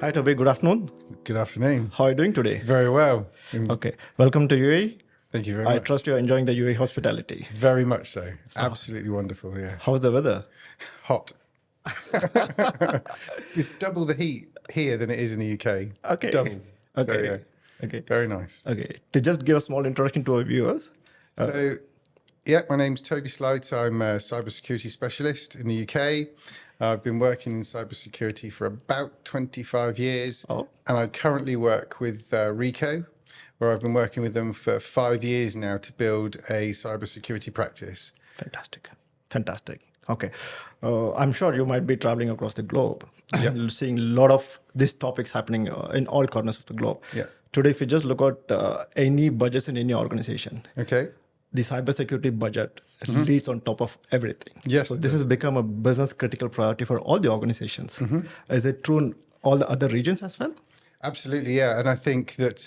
Hi, Toby. Good afternoon. Good afternoon. How are you doing today? Very well. Okay. Welcome to UAE. Thank you very I much. trust you're enjoying the UAE hospitality. Very much so. Absolutely wonderful, yeah. How's the weather? Hot. It's double the heat here than it is in the UK. Okay. Double. Okay. So, yeah, Okay. very nice. Okay. To just give a small introduction to our viewers. So, yeah, my name's Toby Sloat. I'm a cybersecurity specialist in the UK. I've been working in cybersecurity for about 25 years. Oh. And I currently work with Ricoh, where I've been working with them for 5 years now to build a cybersecurity practice. Fantastic. Fantastic. Okay. I'm sure you might be traveling across the globe and seeing a lot of these topics happening in all corners of the globe. Yeah. Today, if you just look at any budgets in any organization, Okay. the cybersecurity budget leads on top of everything. Yes, So it this does. has become a business critical priority for all the organizations. Is it true in all the other regions as well? Absolutely, yeah. And I think that,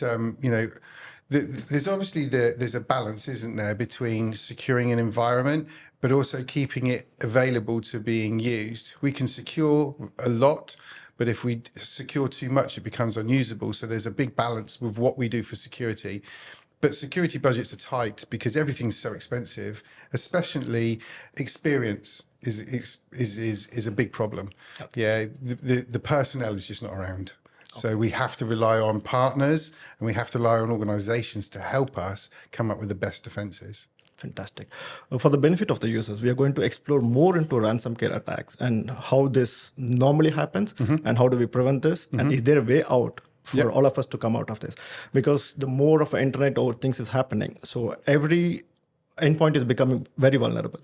there's obviously there's a balance, isn't there, between securing an environment, but also keeping it available to being used. We can secure a lot, but if we secure too much, it becomes unusable. So there's a big balance with what we do for security. But security budgets are tight because everything's so expensive, especially experience is a big problem. Okay. Yeah, the personnel is just not around. So we have to rely on partners and we have to rely on organizations to help us come up with the best defenses. Fantastic. For the benefit of the users, we are going to explore more into ransomware attacks and how this normally happens and how do we prevent this and is there a way out for all of us to come out of this? Because the more of internet over things is happening, so every endpoint is becoming very vulnerable.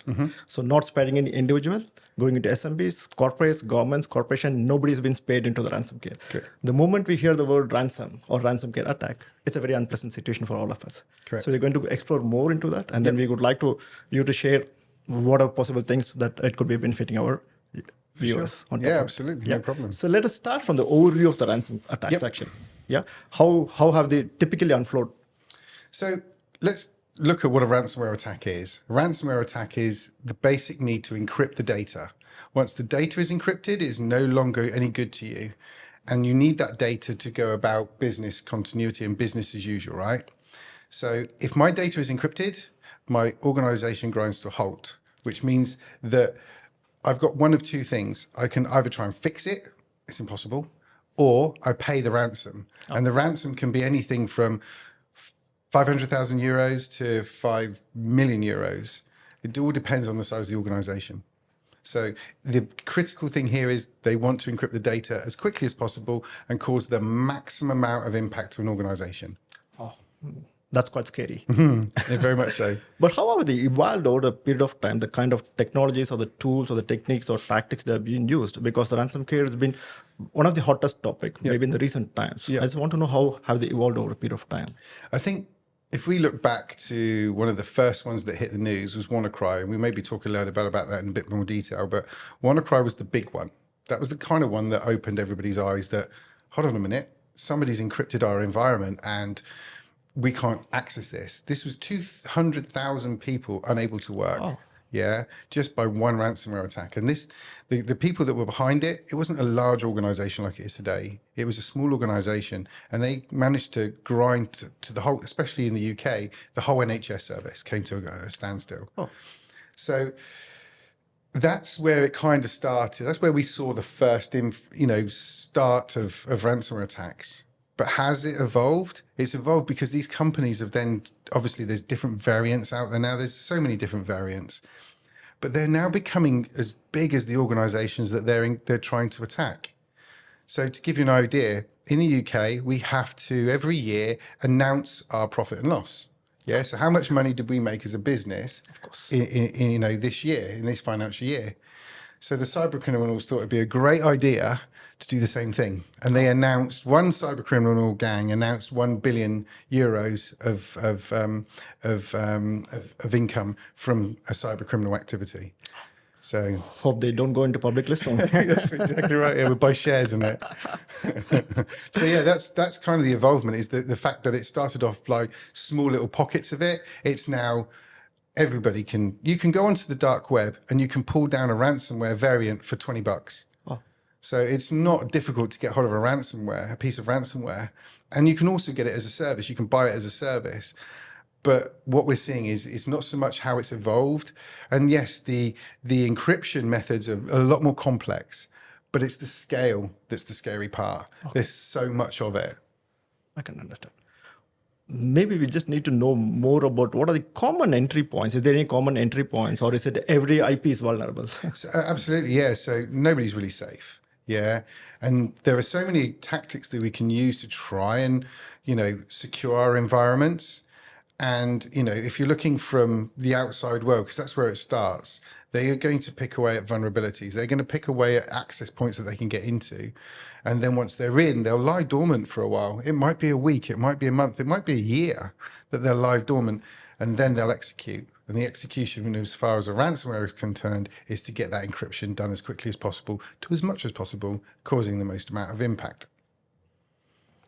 So not sparing any individual, going into SMBs, corporates, governments, corporation, nobody's been spared into the ransomware. Okay. The moment we hear the word ransom or ransomware attack, it's a very unpleasant situation for all of us. Correct. So we're going to explore more into that, and then we would like you to share what are possible things that it could be benefiting our viewers. Sure. Yeah, absolutely, no problem. So let us start from the overview of the ransom attack section. Yeah, how have they typically unfold? So let's look at what a ransomware attack is. A ransomware attack is the basic need to encrypt the data. Once the data is encrypted, it is no longer any good to you. And you need that data to go about business continuity and business as usual, right? So if my data is encrypted, my organization grinds to a halt, which means that I've got one of two things. I can either try and fix it, it's impossible, or I pay the ransom. And the ransom can be anything from 500,000 euros to 5 million euros. It all depends on the size of the organization. So the critical thing here is they want to encrypt the data as quickly as possible and cause the maximum amount of impact to an organization. Oh, that's quite scary. Yeah, very much so. But how have they evolved over the period of time, the kind of technologies or the tools or the techniques or tactics that are being used? Because the ransomware has been one of the hottest topics, maybe in the recent times. I just want to know how have they evolved over a period of time? I think if we look back to one of the first ones that hit the news was WannaCry, and we maybe talk a little bit about that in a bit more detail, but WannaCry was the big one. That was the kind of one that opened everybody's eyes that, hold on a minute, somebody's encrypted our environment and we can't access this. This was 200,000 people unable to work. Oh. Yeah, just by one ransomware attack. And the people that were behind it, it wasn't a large organization like it is today. It was a small organization, and they managed to grind to the whole, especially in the UK, the whole NHS service came to a standstill. Oh. So that's where it kind of started. That's where we saw the first, start of ransomware attacks. But has it evolved? It's evolved because these companies have then, obviously there's different variants out there now. There's so many different variants, but they're now becoming as big as the organizations that they're trying to attack. So to give you an idea, in the UK, we have to every year announce our profit and loss. Yeah. So how much money did we make as a business Of course. in this year, in this financial year? So the cyber criminals thought it'd be a great idea to do the same thing. And they announced, one cyber criminal gang announced 1 billion euros of income from a cyber criminal activity. So hope they don't go into public listing. that's exactly right. Yeah, we buy shares in it. So yeah, that's kind of the evolvement, is the fact that it started off like small little pockets of it. It's now everybody you can go onto the dark web and you can pull down a ransomware variant for $20. So it's not difficult to get hold of a piece of ransomware. And you can also get it as a service. You can buy it as a service. But what we're seeing is it's not so much how it's evolved. And yes, the encryption methods are a lot more complex, but it's the scale that's the scary part. Okay. There's so much of it. I can understand. Maybe we just need to know more about what are the common entry points. Is there any common entry points, or is it every IP is vulnerable? So, absolutely, yeah. So nobody's really safe. Yeah. And there are so many tactics that we can use to try and, secure our environments. And, if you're looking from the outside world, because that's where it starts, they are going to pick away at vulnerabilities. They're going to pick away at access points that they can get into. And then once they're in, they'll lie dormant for a while. It might be a week, it might be a month, it might be a year that they'll lie dormant, and then they'll execute. And the execution, as far as a ransomware is concerned, is to get that encryption done as quickly as possible to as much as possible, causing the most amount of impact.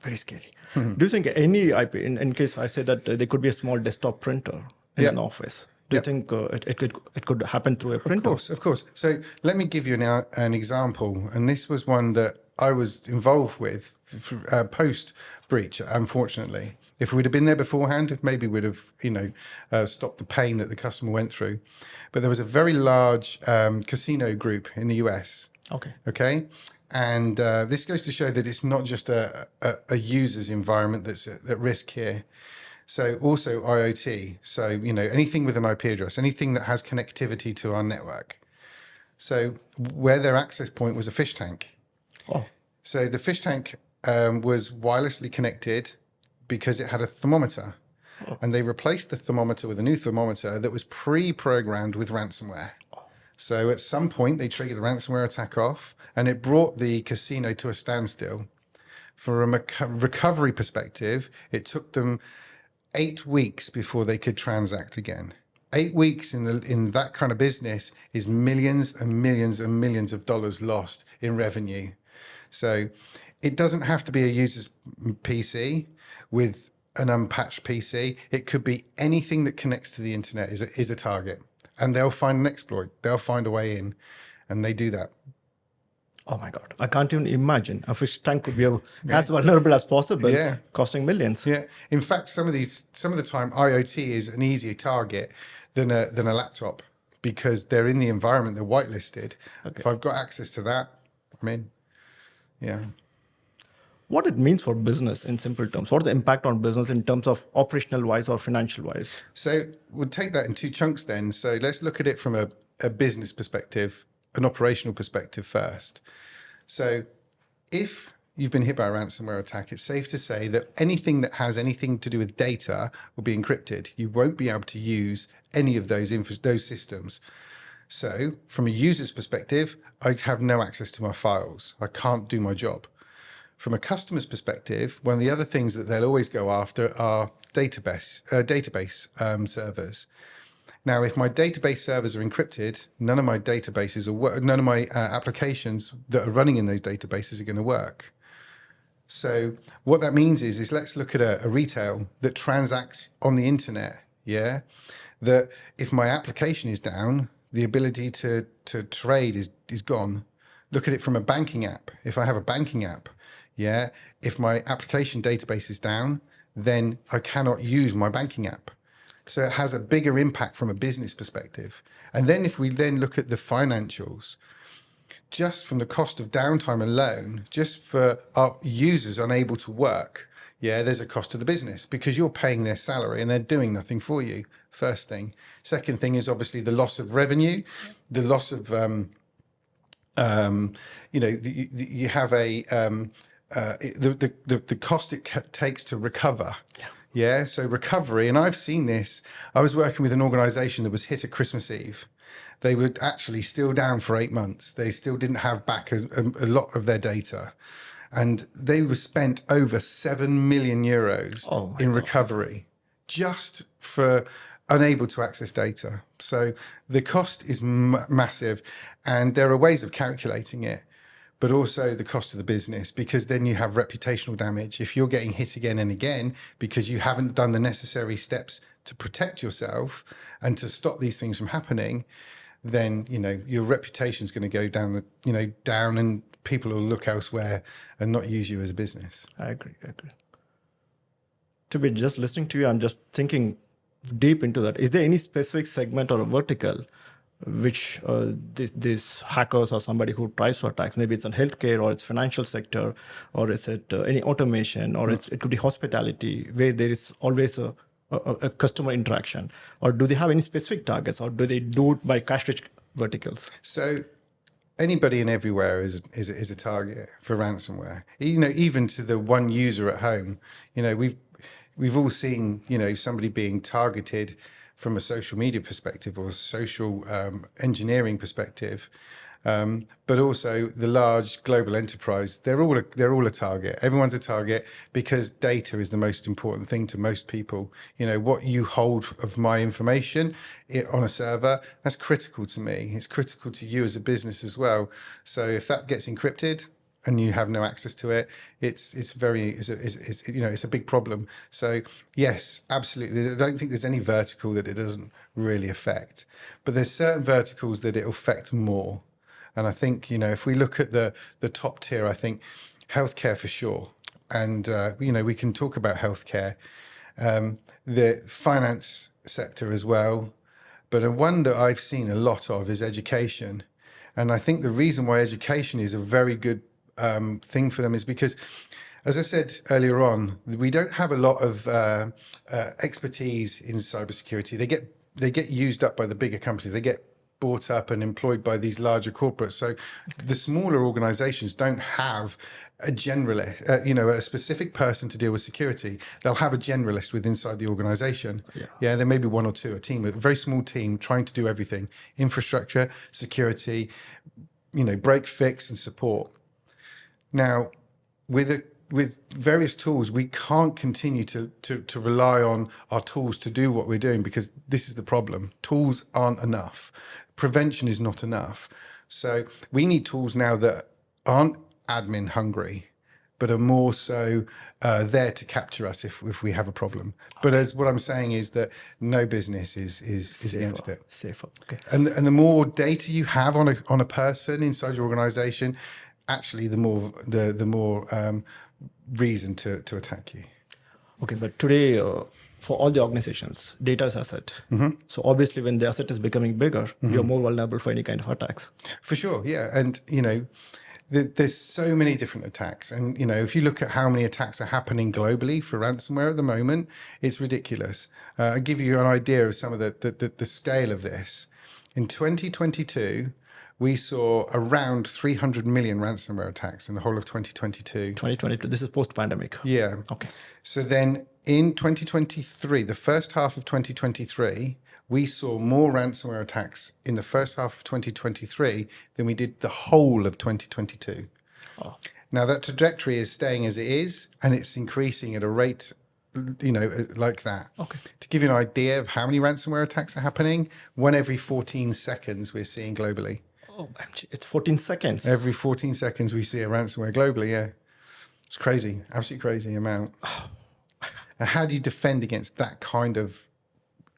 Very scary. Do you think any IP, in case I say that there could be a small desktop printer in an office, do you think it could happen through a printer? Of course. So let me give you an example. And this was one that I was involved with post-breach, unfortunately. If we'd have been there beforehand, maybe we'd have, stopped the pain that the customer went through. But there was a very large casino group in the US. Okay. And this goes to show that it's not just a user's environment that's at risk here. So also IoT. So, anything with an IP address, anything that has connectivity to our network. So where their access point was a fish tank. Oh. So the fish tank was wirelessly connected because it had a thermometer. Oh. And they replaced the thermometer with a new thermometer that was pre-programmed with ransomware. So at some point, they triggered the ransomware attack off, and it brought the casino to a standstill. From a recovery perspective, it took them 8 weeks before they could transact again. 8 weeks in that kind of business is millions and millions and millions of dollars lost in revenue. So it doesn't have to be a user's PC with an unpatched PC. It could be anything that connects to the internet is a target. And they'll find an exploit. They'll find a way in, and they do that. Oh my God! I can't even imagine a fish tank could be as vulnerable as possible, costing millions. Yeah. In fact, some of the time, IoT is an easier target than a laptop because they're in the environment. They're whitelisted. Okay. If I've got access to that, I'm in. Yeah. What it means for business in simple terms? What's the impact on business in terms of operational wise or financial wise? So we'll take that in two chunks then. So let's look at it from a business perspective, an operational perspective first. So if you've been hit by a ransomware attack, it's safe to say that anything that has anything to do with data will be encrypted. You won't be able to use any of those systems. So from a user's perspective, I have no access to my files. I can't do my job. From a customer's perspective, one of the other things that they'll always go after are database servers. Now, if my database servers are encrypted, none of my databases none of my applications that are running in those databases are going to work. So what that means is let's look at a retail that transacts on the internet. Yeah, that if my application is down, the ability to trade is gone. Look at it from a banking app. If I have a banking app, if my application database is down, then I cannot use my banking app. So it has a bigger impact from a business perspective. And then if we then look at the financials, just from the cost of downtime alone, just for our users unable to work, there's a cost to the business because you're paying their salary and they're doing nothing for you. First thing. Second thing is obviously the loss of revenue, the loss of, you have the cost it takes to recover. So recovery, and I've seen this. I was working with an organization that was hit at Christmas Eve. They were actually still down for 8 months. They still didn't have back a lot of their data. And they were spent over 7 million euros in recovery just for unable to access data. So the cost is massive, and there are ways of calculating it, but also the cost of the business, because then you have reputational damage. If you're getting hit again and again because you haven't done the necessary steps to protect yourself and to stop these things from happening, then your reputation is going to go down down, and people will look elsewhere and not use you as a business. I agree. To be just listening to you, I'm just thinking deep into that. Is there any specific segment or a vertical which these hackers or somebody who tries to attack, maybe it's in healthcare or it's financial sector, or is it any automation, or it could be hospitality, where there is always a customer interaction? Or do they have any specific targets, or do they do it by cash-rich verticals? So anybody and everywhere is a target for ransomware. Even to the one user at home. We've all seen somebody being targeted from a social media perspective or a social engineering perspective, but also the large global enterprise. They're all a target. Everyone's a target because data is the most important thing to most people. What you hold of my information on a server, that's critical to me. It's critical to you as a business as well. So if that gets encrypted and you have no access to it, it's a big problem. So yes, absolutely. I don't think there's any vertical that it doesn't really affect, but there's certain verticals that it'll affect more. And I think, if we look at the top tier, I think healthcare for sure. And, we can talk about healthcare, the finance sector as well. But one that I've seen a lot of is education. And I think the reason why education is a very good thing for them is because, as I said earlier on, we don't have a lot of expertise in cybersecurity. They get used up by the bigger companies. They get bought up and employed by these larger corporates. So the smaller organizations don't have a generalist, a specific person to deal with security. They'll have a generalist inside the organization. Yeah, there may be one or two, a very small team trying to do everything: infrastructure, security, break, fix, and support. Now, with various tools, we can't continue to rely on our tools to do what we're doing, because this is the problem. Tools aren't enough. Prevention is not enough. So we need tools now that aren't admin hungry, but are more so there to capture us if we have a problem. But as what I'm saying is that no business is against it. Safer. Okay. And the more data you have on a person inside your organization, actually the more reason to attack you. Okay, but today, for all the organizations, data is asset. So obviously, when the asset is becoming bigger, you're more vulnerable for any kind of attacks. For sure, yeah. And, there's so many different attacks. And, if you look at how many attacks are happening globally for ransomware at the moment, it's ridiculous. I'll give you an idea of some of the scale of this. In 2022, we saw around 300 million ransomware attacks in the whole of 2022. 2022, this is post-pandemic. Yeah. Okay. So then in 2023, the first half of 2023, we saw more ransomware attacks in the first half of 2023 than we did the whole of 2022. Oh. Now that trajectory is staying as it is, and it's increasing at a rate, like that. Okay. To give you an idea of how many ransomware attacks are happening, one every 14 seconds we're seeing globally. Oh, it's 14 seconds. Every 14 seconds we see a ransomware globally, yeah. It's crazy, absolutely crazy amount. And how do you defend against that kind of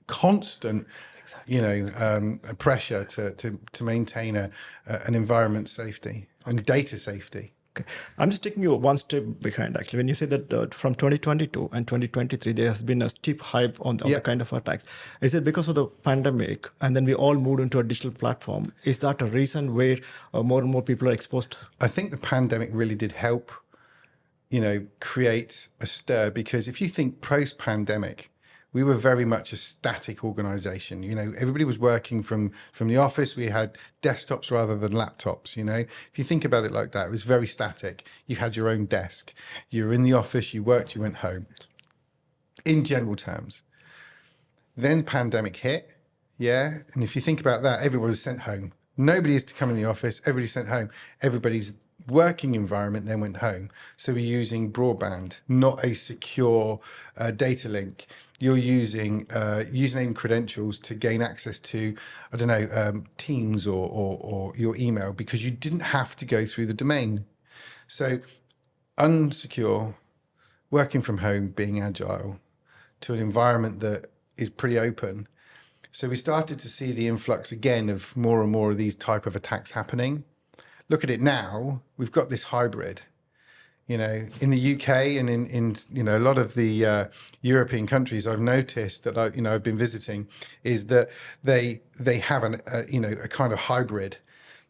constant, pressure to maintain an environment safety and data safety? Okay. I'm just taking you one step behind, actually. When you say that from 2022 and 2023, there has been a steep hype on the kind of attacks. Is it because of the pandemic and then we all moved into a digital platform? Is that a reason where more and more people are exposed? I think the pandemic really did help, create a stir, because if you think post-pandemic, we were very much a static organization. Everybody was working from the office. We had desktops rather than laptops. If you think about it like that, it was very static. You had your own desk. You were in the office, you worked, you went home, in general terms. Then pandemic hit. Yeah. And if you think about that, everyone was sent home. Nobody is to come in the office. Everybody's sent home. Everybody's working environment then went home. So we're using broadband, not a secure data link. You're using username credentials to gain access to, Teams or your email, because you didn't have to go through the domain. So unsecure, working from home, being agile, to an environment that is pretty open. So we started to see the influx again of more and more of these type of attacks happening. look at it now, we've got this hybrid. You know, in the UK and in you know, a lot of the European countries, I've noticed that I've been visiting, is that they have a kind of hybrid.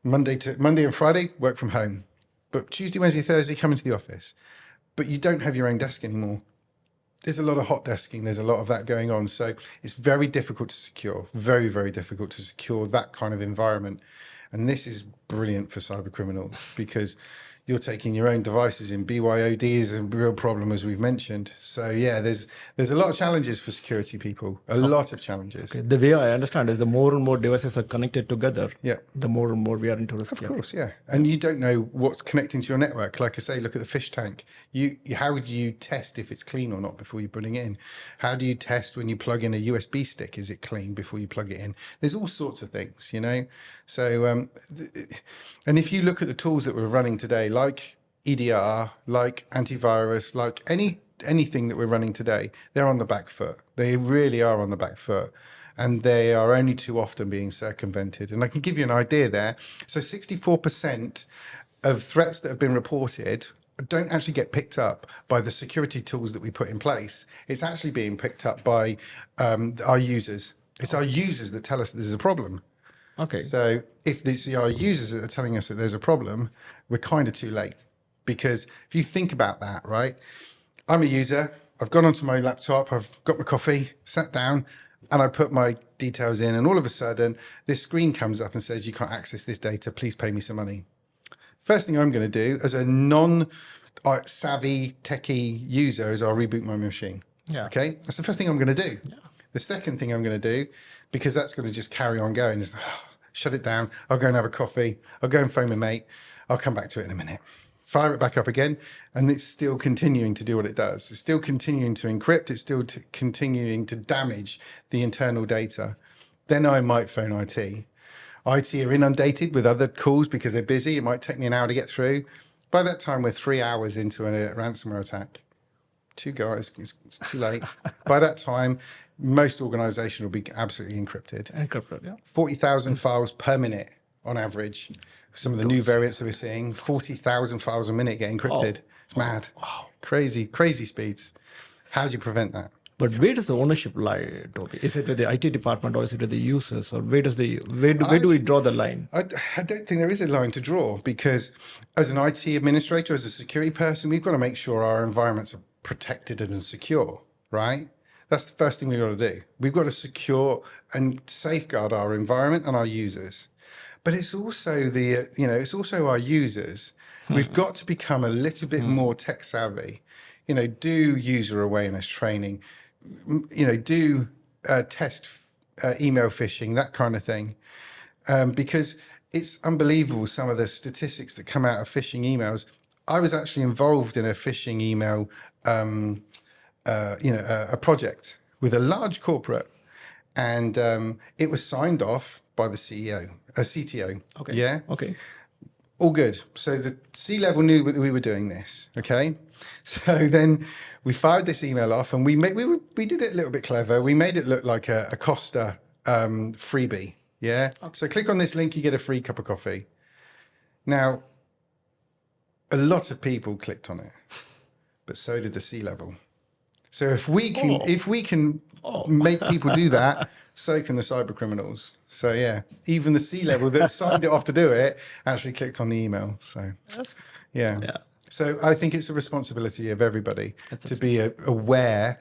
Monday and Friday work from home, but Tuesday, Wednesday, Thursday come into the office. But you don't have your own desk anymore. There's a lot of hot desking. There's a lot of that going on. So it's very difficult to secure, very, very difficult to secure that kind of environment. And this is brilliant for cyber criminals because you're taking your own devices in. BYOD is a real problem, as we've mentioned. So yeah, there's a lot of challenges for security people, a lot of challenges. Okay. The way I understand is the more and more devices are connected together, yeah, the more and more we are into risk. Of course, yeah. And you don't know what's connecting to your network. Like I say, look at the fish tank. How would you test if it's clean or not before you're putting it in? How do you test when you plug in a USB stick? Is it clean before you plug it in? There's all sorts of things, you know? So, and if you look at the tools that we're running today, like EDR, like antivirus, like anything that we're running today, they're on the back foot. They really are on the back foot. And they are only too often being circumvented. And I can give you an idea there. So 64% of threats that have been reported don't actually get picked up by the security tools that we put in place. It's actually being picked up by our users. It's our users that tell us that there's a problem. Okay. So if it's our users that are telling us that there's a problem, we're kind of too late. Because if you think about that, right? I'm a user. I've gone onto my laptop. I've got my coffee, sat down, and I put my details in. And all of a sudden, this screen comes up and says, you can't access this data. Please pay me some money. First thing I'm going to do as a non-savvy techie user is I'll reboot my machine. Yeah. Okay. That's the first thing I'm going to do. Yeah. The second thing I'm going to do, because that's going to just carry on going, is shut it down. I'll go and have a coffee. I'll go and phone my mate. I'll come back to it in a minute. Fire it back up again, and it's still continuing to do what it does. It's still continuing to encrypt. It's still continuing to damage the internal data. Then I might phone IT. IT are inundated with other calls because they're busy. It might take me an hour to get through. By that time, we're 3 hours into a ransomware attack. 2 guys, it's too late. By that time, most organizations will be absolutely encrypted. Encrypted, yeah. 40,000 files per minute on average. Some of the new variants that we're seeing, 40,000 files a minute get encrypted. It's mad. Wow. Crazy, crazy speeds. How do you prevent that? But where does the ownership lie, Toby? Is it with the IT department or is it with the users? Or where do we draw the line? I don't think there is a line to draw because as an IT administrator, as a security person, we've got to make sure our environments are protected and secure, right? That's the first thing we've got to do. We've got to secure and safeguard our environment and our users. But it's also it's also our users. We've got to become a little bit more tech savvy. You know, do user awareness training. You know, do test email phishing, that kind of thing, because it's unbelievable some of the statistics that come out of phishing emails. I was actually involved in a phishing email, a project with a large corporate, and it was signed off by the CTO. Okay. Yeah. Okay. All good. So the C-level knew that we were doing this. Okay. So then we fired this email off, and we did it a little bit clever. We made it look like a Costa freebie. Yeah. Okay. So click on this link, you get a free cup of coffee. Now, a lot of people clicked on it, but so did the C-level. So if we can make people do that, so can the cyber criminals. So yeah, even the C-level that signed it off to do it actually clicked on the email. So yeah. So I think it's a responsibility of everybody to be aware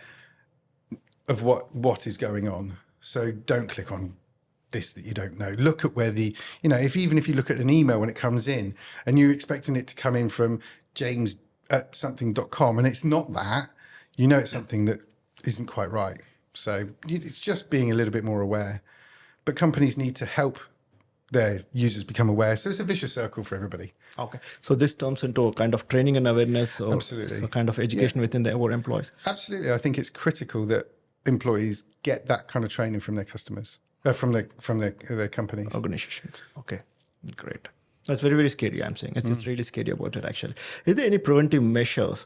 of what is going on. So don't click on this that you don't know. Look at where even if you look at an email when it comes in and you're expecting it to come in from james@something.com and it's not that, you know it's something that isn't quite right. So it's just being a little bit more aware. But companies need to help their users become aware. So it's a vicious circle for everybody. Okay. So this turns into a kind of training and awareness or a kind of education within our employees. Absolutely. I think it's critical that employees get that kind of training from their customers, from their companies. Organizations. Okay. Great. That's very, very scary, I'm saying. It's just really scary about it, actually. Is there any preventive measures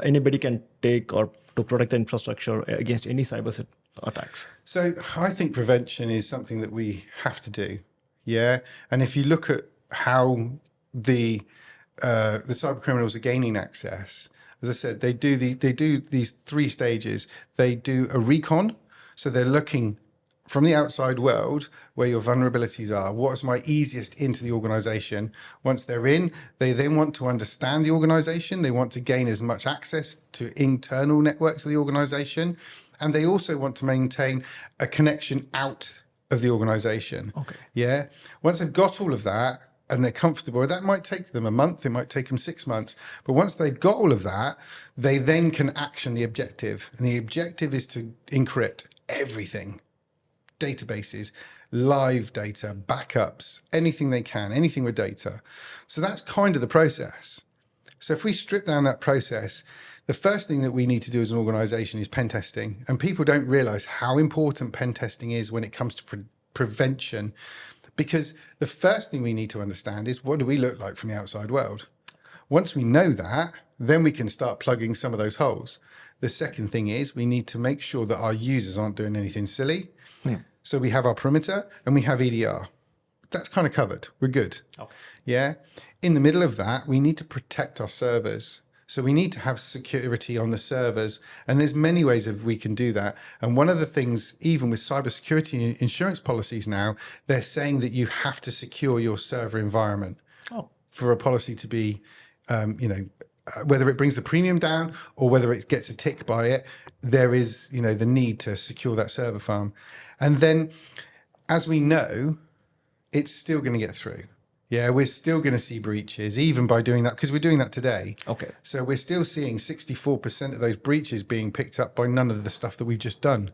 anybody can take or to protect the infrastructure against any cyber attacks? So I think prevention is something that we have to do. Yeah. And if you look at how the cyber criminals are gaining access, as I said, they do these 3 stages. They do a recon, so they're looking from the outside world where your vulnerabilities are. What's my easiest into the organization? Once they're in, they then want to understand the organization. They want to gain as much access to internal networks of the organization. And they also want to maintain a connection out of the organization. Okay. Yeah. Once they've got all of that and they're comfortable, that might take them a month, it might take them 6 months. But once they've got all of that, they then can action the objective. And the objective is to encrypt everything. Databases, live data, backups, anything they can, anything with data. So that's kind of the process. So if we strip down that process, the first thing that we need to do as an organization is pen testing. And people don't realize how important pen testing is when it comes to prevention. Because the first thing we need to understand is, what do we look like from the outside world? Once we know that, then we can start plugging some of those holes. The second thing is, we need to make sure that our users aren't doing anything silly. Yeah. So we have our perimeter and we have EDR. That's kind of covered. We're good. Okay. Yeah. In the middle of that, we need to protect our servers. So we need to have security on the servers. And there's many ways of we can do that. And one of the things, even with cybersecurity insurance policies now, they're saying that you have to secure your server environment for a policy to be, whether it brings the premium down or whether it gets a tick by it, there is, the need to secure that server farm. And then, as we know, it's still going to get through. Yeah, we're still going to see breaches, even by doing that, because we're doing that today. Okay. So we're still seeing 64% of those breaches being picked up by none of the stuff that we've just done.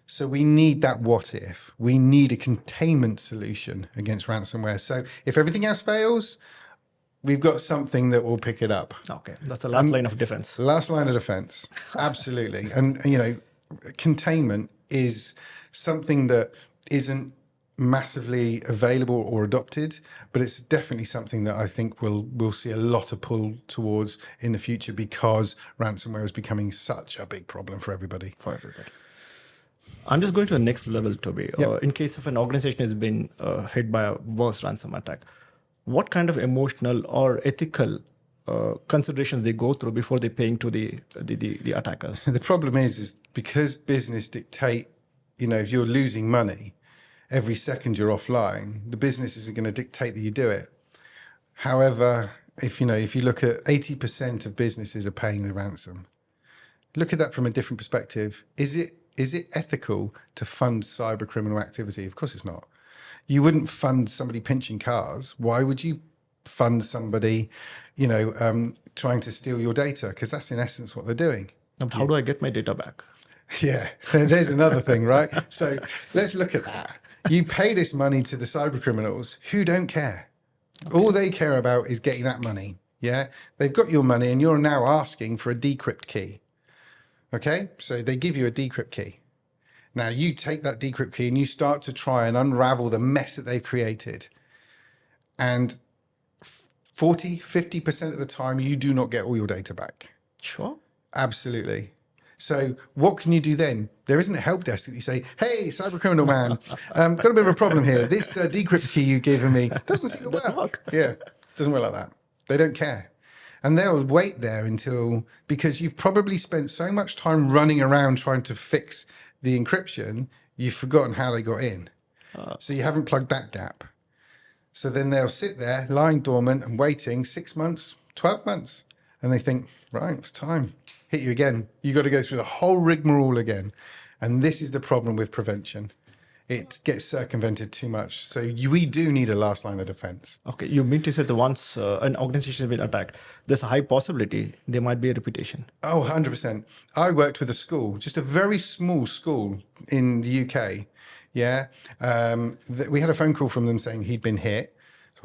So we need that what if. We need a containment solution against ransomware. So if everything else fails, we've got something that will pick it up. Okay, that's the last line of defense. Last line of defense, absolutely. And, containment is something that isn't massively available or adopted, but it's definitely something that I think we'll see a lot of pull towards in the future, because ransomware is becoming such a big problem for everybody. I'm just going to the next level, Toby. Yep. In case of an organization has been hit by a worse ransom attack, what kind of emotional or ethical considerations they go through before they paying to the attackers? The problem is because business dictate, if you're losing money every second you're offline, the business isn't going to dictate that you do it. However, if you look at 80% of businesses are paying the ransom, look at that from a different perspective. Is it ethical to fund cyber criminal activity? Of course it's not. You wouldn't fund somebody pinching cars. Why would you fund somebody, trying to steal your data? Because that's in essence what they're doing. But how do I get my data back? Yeah, there's another thing, right? So let's look at that. You pay this money to the cyber criminals who don't care. Okay. All they care about is getting that money. Yeah, they've got your money and you're now asking for a decrypt key. Okay, so they give you a decrypt key. Now you take that decrypt key and you start to try and unravel the mess that they've created. And 40-50% of the time, you do not get all your data back. Sure. Absolutely. So what can you do then? There isn't a help desk that you say, hey, cyber criminal man, got a bit of a problem here. This decrypt key you've given me doesn't seem to work. Yeah, doesn't work like that. They don't care. And they'll wait there because you've probably spent so much time running around trying to fix the encryption, you've forgotten how they got in. So you haven't plugged that gap. So then they'll sit there lying dormant and waiting 6 months, 12 months. And they think, right, it's time. Hit you again. You got to go through the whole rigmarole again. And this is the problem with prevention. It gets circumvented too much. So we do need a last line of defense. Okay, you mean to say that once an organization has been attacked, there's a high possibility there might be a reputation. Oh, 100%. I worked with a school, just a very small school in the UK. Yeah. We had a phone call from them saying he'd been hit.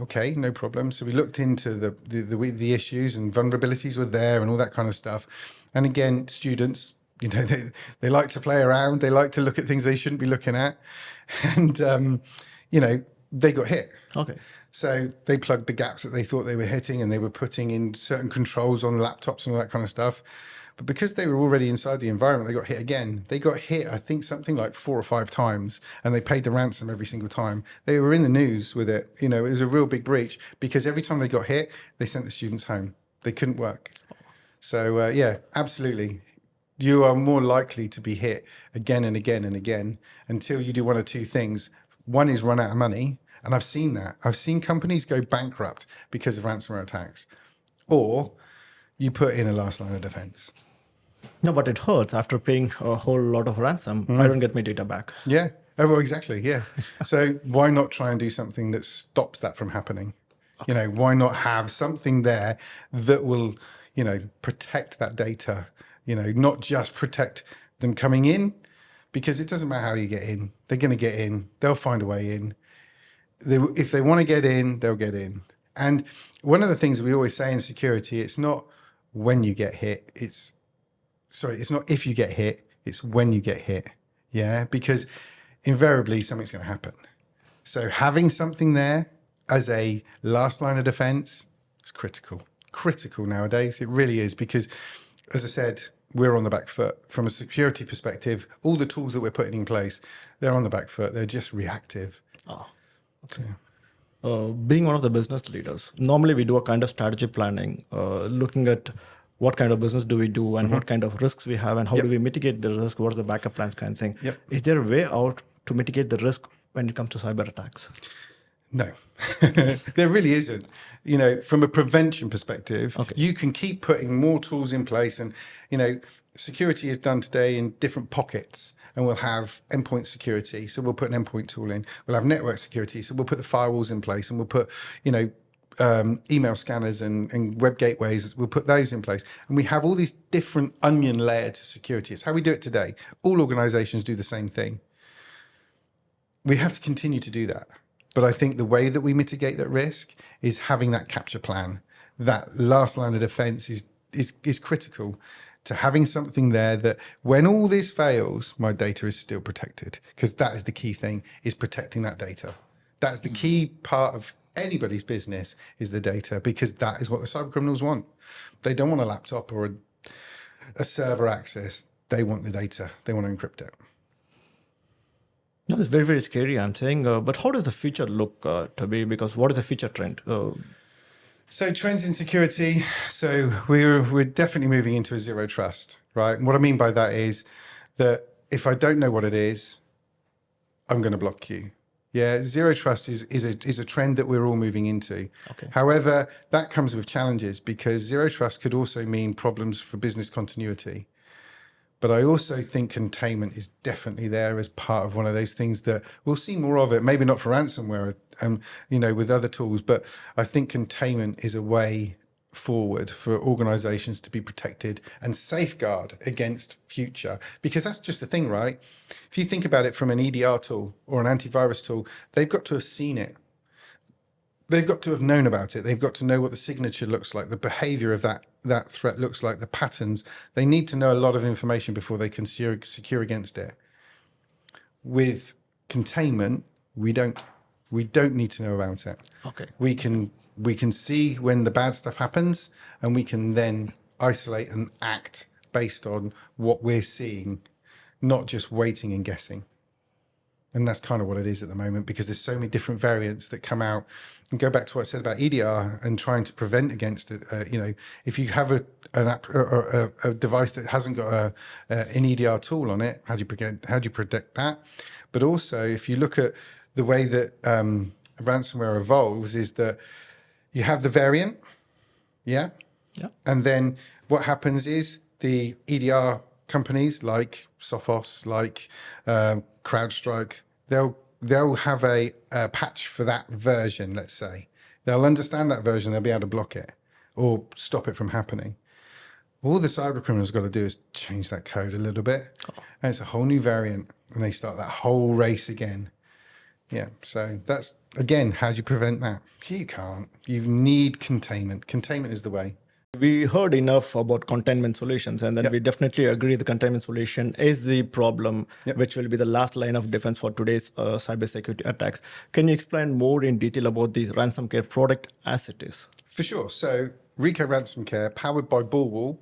Okay, no problem. So we looked into the issues, and vulnerabilities were there and all that kind of stuff. And again, students, they like to play around. They like to look at things they shouldn't be looking at. And, they got hit. Okay. So they plugged the gaps that they thought they were hitting, and they were putting in certain controls on laptops and all that kind of stuff. But because they were already inside the environment, they got hit again. They got hit, I think, something like 4 or 5 times, and they paid the ransom every single time. They were in the news with it. You know, it was a real big breach because every time they got hit, they sent the students home. They couldn't work. So, yeah, absolutely. You are more likely to be hit again and again and again until you do one or two things. One is run out of money. And I've seen that. I've seen companies go bankrupt because of ransomware attacks. Or you put in a last line of defense. No, but it hurts after paying a whole lot of ransom. I don't get my data back. Yeah. Oh, well, exactly. Yeah. So why not try and do something that stops that from happening? Okay. You know, why not have something there that will, you know, protect that data, you know, not just protect them coming in, because it doesn't matter how you get in. They're going to get in. They'll find a way in. If they want to get in, they'll get in. And one of the things we always say in security, it's not when you get hit. It's not if you get hit, it's when you get hit. Yeah, because invariably something's going to happen. So having something there as a last line of defense is critical nowadays. It really is, because as I said, we're on the back foot from a security perspective. All the tools that we're putting in place, they're on the back foot. They're just reactive. Oh. Okay. Being one of the business leaders, normally we do a kind of strategy planning, looking at what kind of business do we do and what kind of risks we have and how do we mitigate the risk, what's the backup plans kind of thing. Is there a way out to mitigate the risk when it comes to cyber attacks? No, there really isn't. You know, from a prevention perspective, you can keep putting more tools in place, and, you know, security is done today in different pockets, and we'll have endpoint security. So we'll put an endpoint tool in. We'll have network security. So we'll put the firewalls in place, and we'll put, you know, email scanners and web gateways. We'll put those in place. And we have all these different onion layer to security. It's how we do it today. All organizations do the same thing. We have to continue to do that. But I think the way that we mitigate that risk is having that capture plan. That last line of defense is critical to having something there that when all this fails, my data is still protected. Because that is the key thing, is protecting that data. That's the key part of anybody's business, is the data, because that is what the cyber criminals want. They don't want a laptop or a server access. They want the data. They want to encrypt it. No, it's very, very scary, I'm saying. But how does the future look to be? Because what is the future trend? So trends in security. So we're definitely moving into a zero trust, right? And what I mean by that is that if I don't know what it is, I'm going to block you. Yeah, zero trust is a trend that we're all moving into. Okay. However, that comes with challenges, because zero trust could also mean problems for business continuity. But I also think containment is definitely there as part of one of those things that we'll see more of it, maybe not for ransomware, you know, with other tools, but I think containment is a way forward for organizations to be protected and safeguard against future, because that's just the thing, right? If you think about it from an EDR tool or an antivirus tool, they've got to have seen it. They've got to have known about it. They've got to know what the signature looks like, the behavior of that threat looks like, the patterns. They need to know a lot of information before they can secure against it. With containment, we don't need to know about it. Okay. We can see when the bad stuff happens, and we can then isolate and act based on what we're seeing, not just waiting and guessing. And that's kind of what it is at the moment, because there's so many different variants that come out. And go back to what I said about EDR and trying to prevent against it. You know, if you have an app or a device that hasn't got an EDR tool on it, how do you protect that? But also, if you look at the way that ransomware evolves, is that you have the variant, yeah, and then what happens is the EDR companies like Sophos, like CrowdStrike, they'll have a patch for that version, let's say. They'll understand that version, they'll be able to block it or stop it from happening. All the cyber criminals got to do is change that code a little bit, and it's a whole new variant, and they start that whole race again. Yeah, so that's, again, how do you prevent that? You can't. You need containment. Containment is the way. We heard enough about containment solutions, and then we definitely agree the containment solution is the problem, which will be the last line of defense for today's cybersecurity attacks. Can you explain more in detail about the RansomCare product as it is? For sure. So Ricoh RansomCare, powered by Bullwall,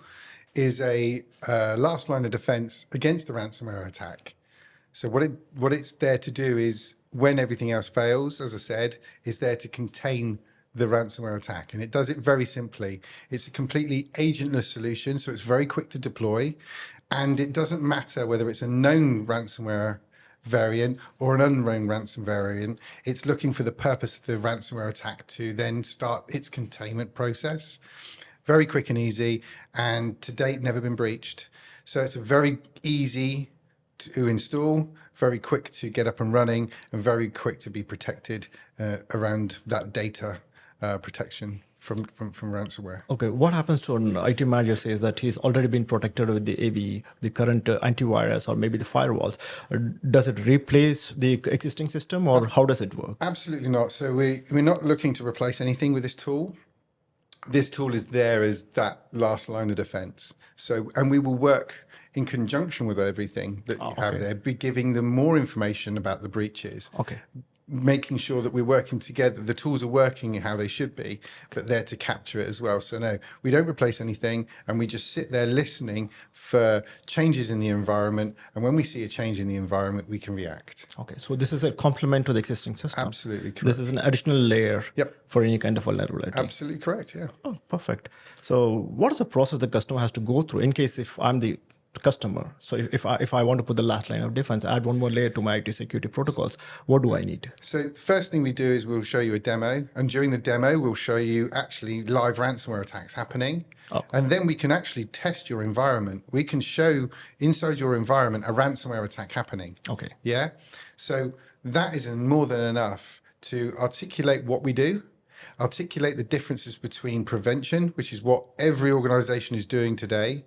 is a last line of defense against the ransomware attack. So what it's there to do is, when everything else fails, as I said, is there to contain the ransomware attack. And it does it very simply. It's a completely agentless solution, so it's very quick to deploy. And it doesn't matter whether it's a known ransomware variant or an unknown ransom variant. It's looking for the purpose of the ransomware attack to then start its containment process. Very quick and easy, and to date never been breached. So it's a very easy to install, very quick to get up and running, and very quick to be protected around that data protection from ransomware. Okay, what happens to an IT manager says that he's already been protected with the AV, the current antivirus, or maybe the firewalls? Does it replace the existing system, or how does it work? Absolutely not. So we're not looking to replace anything with this tool. This tool is there as that last line of defense. So, and we will work in conjunction with everything that you have there, be giving them more information about the breaches. Okay. Making sure that we're working together, the tools are working how they should be, but they're to capture it as well. So no, we don't replace anything, and we just sit there listening for changes in the environment. And when we see a change in the environment, we can react. Okay, so this is a complement to the existing system. Absolutely correct. This is an additional layer for any kind of vulnerability. Absolutely correct, yeah. Oh, perfect. So what is the process the customer has to go through in case if I'm the customer? So if I want to put the last line of defense, add one more layer to my IT security protocols, what do I need? So the first thing we do is we'll show you a demo, and during the demo we'll show you actually live ransomware attacks happening. And then we can actually test your environment. We can show inside your environment a ransomware attack happening. Okay. Yeah. So that is more than enough to articulate what we do, articulate the differences between prevention, which is what every organization is doing today,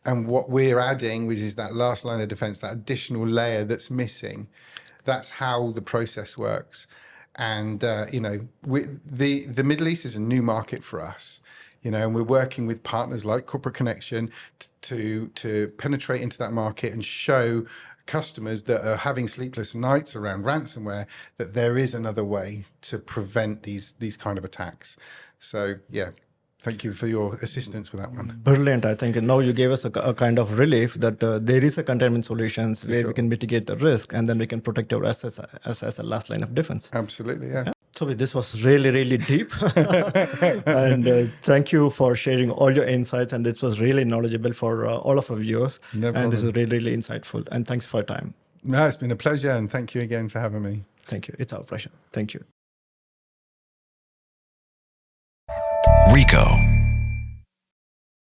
and what we're adding, which is that last line of defense, that additional layer that's missing. That's how the process works. And, the Middle East is a new market for us, and we're working with partners like Corporate Connection to penetrate into that market and show customers that are having sleepless nights around ransomware that there is another way to prevent these kind of attacks. So, yeah. Thank you for your assistance with that one. Brilliant. I think now you gave us a kind of relief that there is a containment solutions where we can mitigate the risk, and then we can protect our assets as a last line of defense. Absolutely, yeah. So this was really, really deep. And thank you for sharing all your insights. And this was really knowledgeable for all of our viewers. No problem. And this was really, really insightful. And thanks for your time. No, it's been a pleasure. And thank you again for having me. Thank you. It's our pleasure. Thank you. Ricoh.